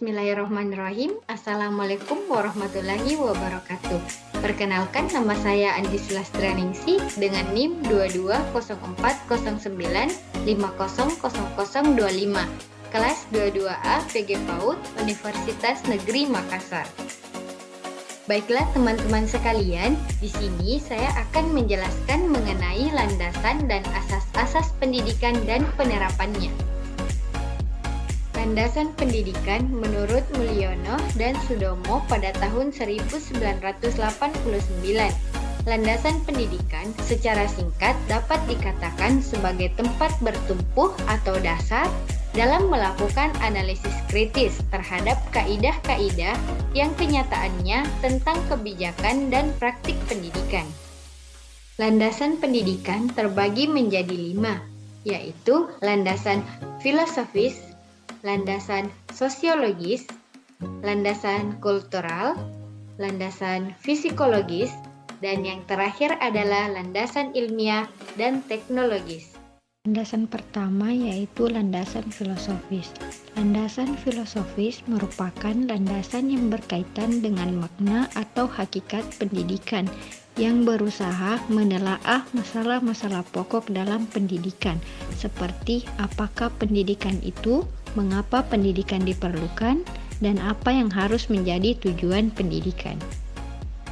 Bismillahirrahmanirrahim. Assalamualaikum warahmatullahi wabarakatuh. Perkenalkan, nama saya Andi Sulastrianingsih dengan NIM 220409500025, kelas 22A PG PAUD, Universitas Negeri Makassar. Baiklah teman-teman sekalian, di sini saya akan menjelaskan mengenai landasan dan asas-asas pendidikan dan penerapannya. Landasan pendidikan menurut Mulyono dan Sudomo pada tahun 1989. Landasan pendidikan secara singkat dapat dikatakan sebagai tempat bertumpuh atau dasar dalam melakukan analisis kritis terhadap kaidah-kaidah yang kenyataannya tentang kebijakan dan praktik pendidikan. Landasan pendidikan terbagi menjadi 5, yaitu landasan filosofis, landasan sosiologis, landasan kultural, landasan psikologis, dan yang terakhir adalah landasan ilmiah dan teknologis. Landasan pertama yaitu landasan filosofis. Landasan filosofis merupakan landasan yang berkaitan dengan makna atau hakikat pendidikan yang berusaha menelaah masalah-masalah pokok dalam pendidikan, seperti apakah pendidikan itu, mengapa pendidikan diperlukan, dan apa yang harus menjadi tujuan pendidikan.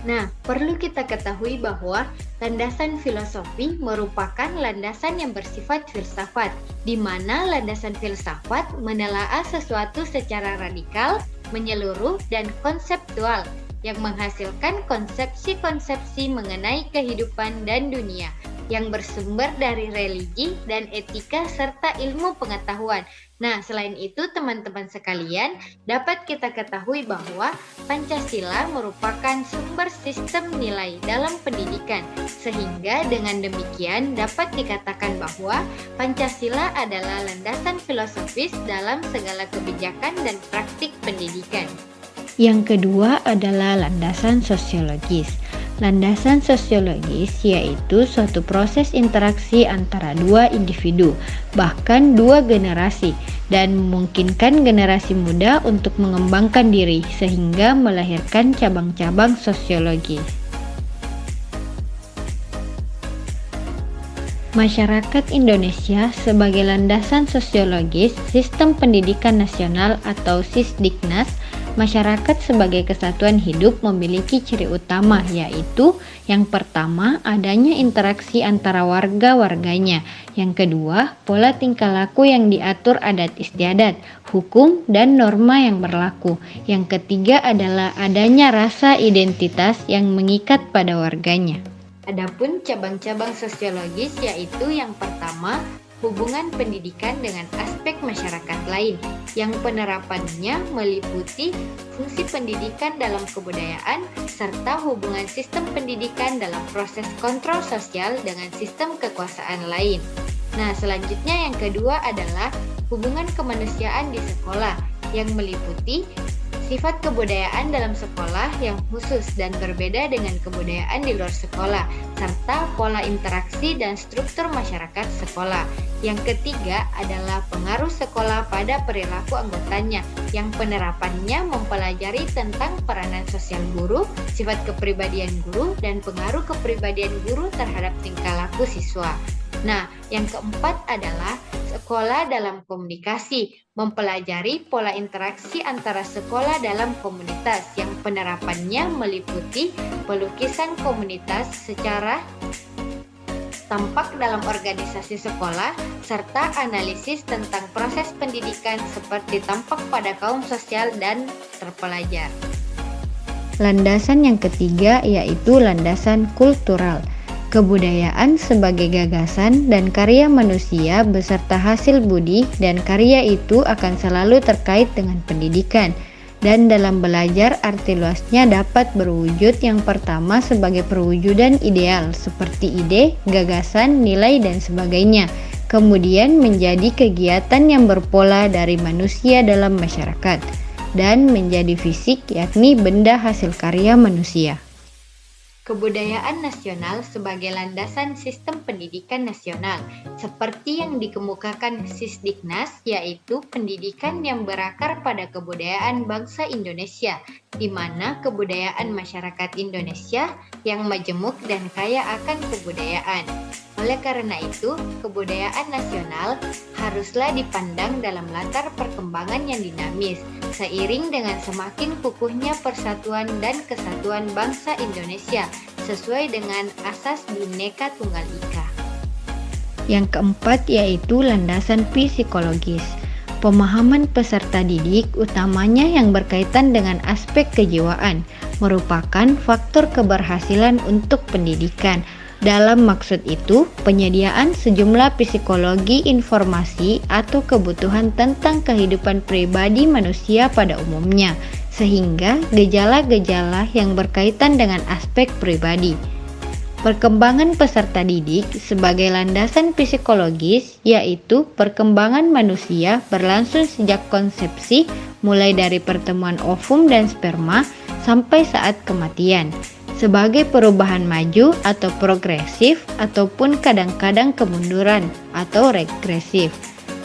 Nah, perlu kita ketahui bahwa landasan filosofi merupakan landasan yang bersifat filsafat, di mana landasan filsafat menelaah sesuatu secara radikal, menyeluruh, dan konseptual, yang menghasilkan konsepsi-konsepsi mengenai kehidupan dan dunia, yang bersumber dari religi dan etika serta ilmu pengetahuan. Nah, selain itu teman-teman sekalian, dapat kita ketahui bahwa Pancasila merupakan sumber sistem nilai dalam pendidikan, sehingga dengan demikian dapat dikatakan bahwa Pancasila adalah landasan filosofis dalam segala kebijakan dan praktik pendidikan. Yang kedua adalah landasan sosiologis. Landasan sosiologis yaitu suatu proses interaksi antara dua individu, bahkan dua generasi, dan memungkinkan generasi muda untuk mengembangkan diri sehingga melahirkan cabang-cabang sosiologi. Masyarakat Indonesia sebagai landasan sosiologis Sistem Pendidikan Nasional atau Sisdiknas. Masyarakat sebagai kesatuan hidup memiliki ciri utama, yaitu yang pertama adanya interaksi antara warga-warganya, yang kedua pola tingkah laku yang diatur adat istiadat, hukum, dan norma yang berlaku, yang ketiga adalah adanya rasa identitas yang mengikat pada warganya. Adapun cabang-cabang sosiologis yaitu yang pertama, hubungan pendidikan dengan aspek masyarakat lain, yang penerapannya meliputi fungsi pendidikan dalam kebudayaan, serta hubungan sistem pendidikan dalam proses kontrol sosial dengan sistem kekuasaan lain. Nah, selanjutnya yang kedua adalah hubungan kemanusiaan di sekolah, yang meliputi sifat kebudayaan dalam sekolah yang khusus dan berbeda dengan kebudayaan di luar sekolah, serta pola interaksi dan struktur masyarakat sekolah. Yang ketiga adalah pengaruh sekolah pada perilaku anggotanya, yang penerapannya mempelajari tentang peranan sosial guru, sifat kepribadian guru, dan pengaruh kepribadian guru terhadap tingkah laku siswa. Nah, yang keempat adalah sekolah dalam komunikasi, mempelajari pola interaksi antara sekolah dalam komunitas, yang penerapannya meliputi pelukisan komunitas secara tampak dalam organisasi sekolah, serta analisis tentang proses pendidikan seperti tampak pada kaum sosial dan terpelajar. Landasan yang ketiga yaitu landasan kultural. Kebudayaan sebagai gagasan dan karya manusia beserta hasil budi dan karya itu akan selalu terkait dengan pendidikan. Dan dalam belajar arti luasnya dapat berwujud yang pertama sebagai perwujudan ideal seperti ide, gagasan, nilai, dan sebagainya. Kemudian menjadi kegiatan yang berpola dari manusia dalam masyarakat dan menjadi fisik yakni benda hasil karya manusia. Kebudayaan nasional sebagai landasan sistem pendidikan nasional, seperti yang dikemukakan Sisdiknas, yaitu pendidikan yang berakar pada kebudayaan bangsa Indonesia, di mana kebudayaan masyarakat Indonesia yang majemuk dan kaya akan kebudayaan. Oleh karena itu, kebudayaan nasional haruslah dipandang dalam latar perkembangan yang dinamis, seiring dengan semakin kukuhnya persatuan dan kesatuan bangsa Indonesia, sesuai dengan asas Bhinneka Tunggal Ika. Yang keempat yaitu landasan psikologis. Pemahaman peserta didik utamanya yang berkaitan dengan aspek kejiwaan merupakan faktor keberhasilan untuk pendidikan. Dalam maksud itu, penyediaan sejumlah psikologi informasi atau kebutuhan tentang kehidupan pribadi manusia pada umumnya, sehingga gejala-gejala yang berkaitan dengan aspek pribadi. Perkembangan peserta didik sebagai landasan psikologis yaitu perkembangan manusia berlangsung sejak konsepsi mulai dari pertemuan ovum dan sperma sampai saat kematian, sebagai perubahan maju atau progresif ataupun kadang-kadang kemunduran atau regresif.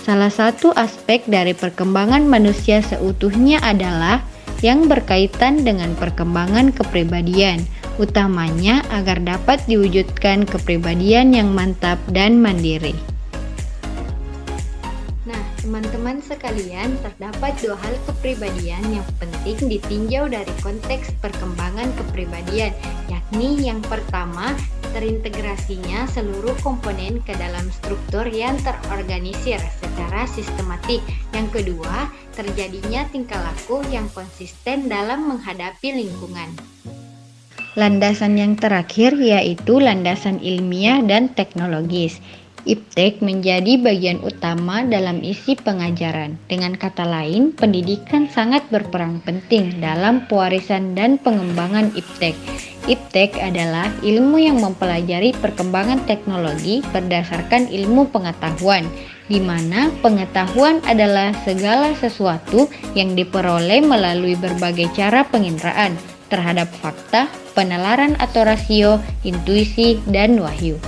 Salah satu aspek dari perkembangan manusia seutuhnya adalah yang berkaitan dengan perkembangan kepribadian, utamanya agar dapat diwujudkan kepribadian yang mantap dan mandiri. Nah, teman-teman sekalian, terdapat dua hal kepribadian yang penting ditinjau dari konteks perkembangan kepribadian, yakni yang pertama, terintegrasinya seluruh komponen ke dalam struktur yang terorganisir secara sistematik. Yang kedua, terjadinya tingkah laku yang konsisten dalam menghadapi lingkungan. Landasan yang terakhir yaitu landasan ilmiah dan teknologis. Iptek menjadi bagian utama dalam isi pengajaran. Dengan kata lain, pendidikan sangat berperan penting dalam pewarisan dan pengembangan iptek. Iptek adalah ilmu yang mempelajari perkembangan teknologi berdasarkan ilmu pengetahuan, di mana pengetahuan adalah segala sesuatu yang diperoleh melalui berbagai cara penginderaan terhadap fakta, penalaran atau rasio, intuisi, dan wahyu.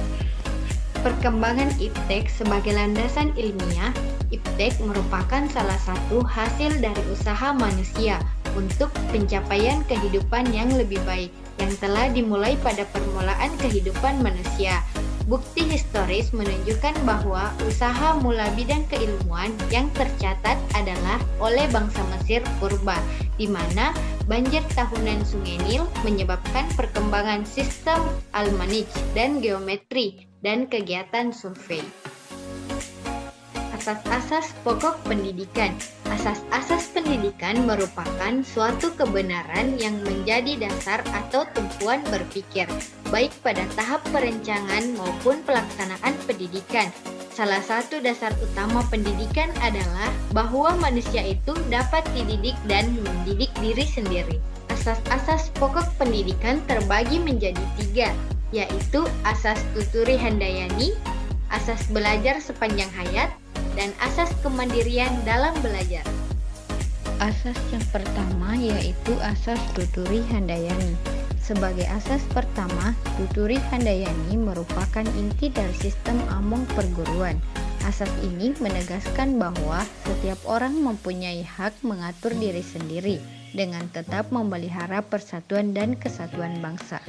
Perkembangan iptek sebagai landasan ilmiah, iptek merupakan salah satu hasil dari usaha manusia untuk pencapaian kehidupan yang lebih baik yang telah dimulai pada permulaan kehidupan manusia. Bukti historis menunjukkan bahwa usaha mula bidang keilmuan yang tercatat adalah oleh bangsa Mesir purba, di mana banjir tahunan Sungai Nil menyebabkan perkembangan sistem almanij dan geometri dan kegiatan survei. Asas-asas pokok pendidikan. Asas-asas pendidikan merupakan suatu kebenaran yang menjadi dasar atau tumpuan berpikir, baik pada tahap perencanaan maupun pelaksanaan pendidikan. Salah satu dasar utama pendidikan adalah bahwa manusia itu dapat dididik dan mendidik diri sendiri. Asas-asas pokok pendidikan terbagi menjadi 3, yaitu asas tuturi handayani, asas belajar sepanjang hayat, dan asas kemandirian dalam belajar. Asas yang pertama yaitu asas tuturi handayani. Sebagai asas pertama, tuturi handayani merupakan inti dari sistem among perguruan. Asas ini menegaskan bahwa setiap orang mempunyai hak mengatur diri sendiri dengan tetap memelihara persatuan dan kesatuan bangsa.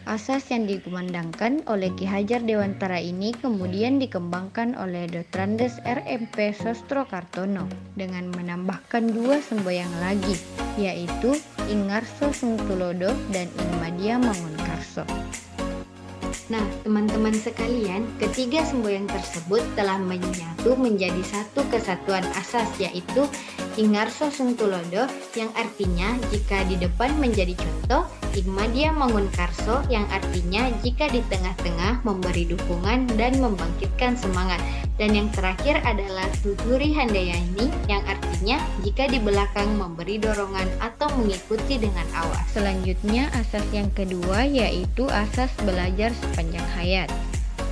Asas yang dikumandangkan oleh Ki Hajar Dewantara ini kemudian dikembangkan oleh Dotrandes RMP Sostrokartono dengan menambahkan 2 semboyan lagi, yaitu Ingarso Sungtulodo dan Ingmadia Mangunkarso. Nah, teman-teman sekalian, ketiga semboyan tersebut telah menyatu menjadi satu kesatuan asas, yaitu Ingarso Sungtulodo yang artinya jika di depan menjadi contoh, Ingmadia Mangunkarso yang artinya jika di tengah-tengah memberi dukungan dan membangkitkan semangat, dan yang terakhir adalah tuturi handayani yang artinya jika di belakang memberi dorongan atau mengikuti dengan awas. Selanjutnya asas yang kedua yaitu asas belajar sepanjang hayat.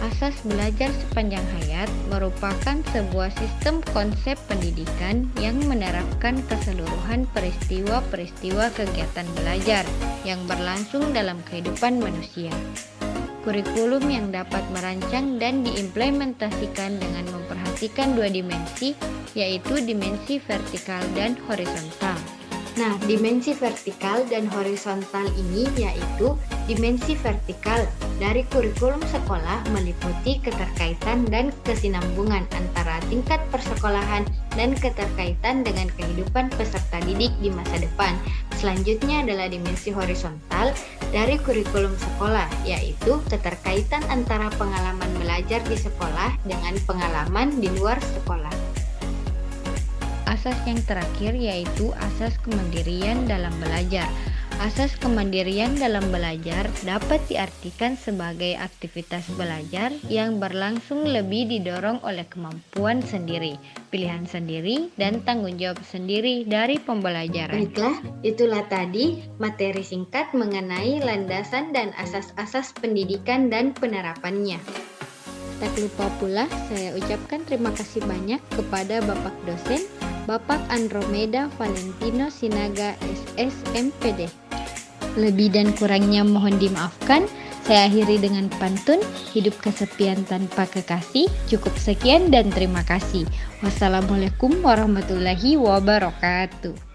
Asas belajar sepanjang hayat merupakan sebuah sistem konsep pendidikan yang menerapkan keseluruhan peristiwa-peristiwa kegiatan belajar yang berlangsung dalam kehidupan manusia. Kurikulum yang dapat merancang dan diimplementasikan dengan memperhatikan dua dimensi, yaitu dimensi vertikal dan horizontal. Nah, dimensi vertikal dan horizontal ini yaitu dimensi vertikal dari kurikulum sekolah meliputi keterkaitan dan kesinambungan antara tingkat persekolahan dan keterkaitan dengan kehidupan peserta didik di masa depan. Selanjutnya adalah dimensi horizontal dari kurikulum sekolah, yaitu keterkaitan antara pengalaman belajar di sekolah dengan pengalaman di luar sekolah. Asas yang terakhir yaitu asas kemandirian dalam belajar. Asas kemandirian dalam belajar dapat diartikan sebagai aktivitas belajar yang berlangsung lebih didorong oleh kemampuan sendiri, pilihan sendiri, dan tanggung jawab sendiri dari pembelajaran. Baiklah, itulah tadi materi singkat mengenai landasan dan asas-asas pendidikan dan penerapannya. Tak lupa pula saya ucapkan terima kasih banyak kepada Bapak dosen, Bapak Andromeda Valentino Sinaga SSMPD. Lebih dan kurangnya mohon dimaafkan. Saya akhiri dengan pantun, hidup kesepian tanpa kekasih. Cukup sekian dan terima kasih. Wassalamualaikum warahmatullahi wabarakatuh.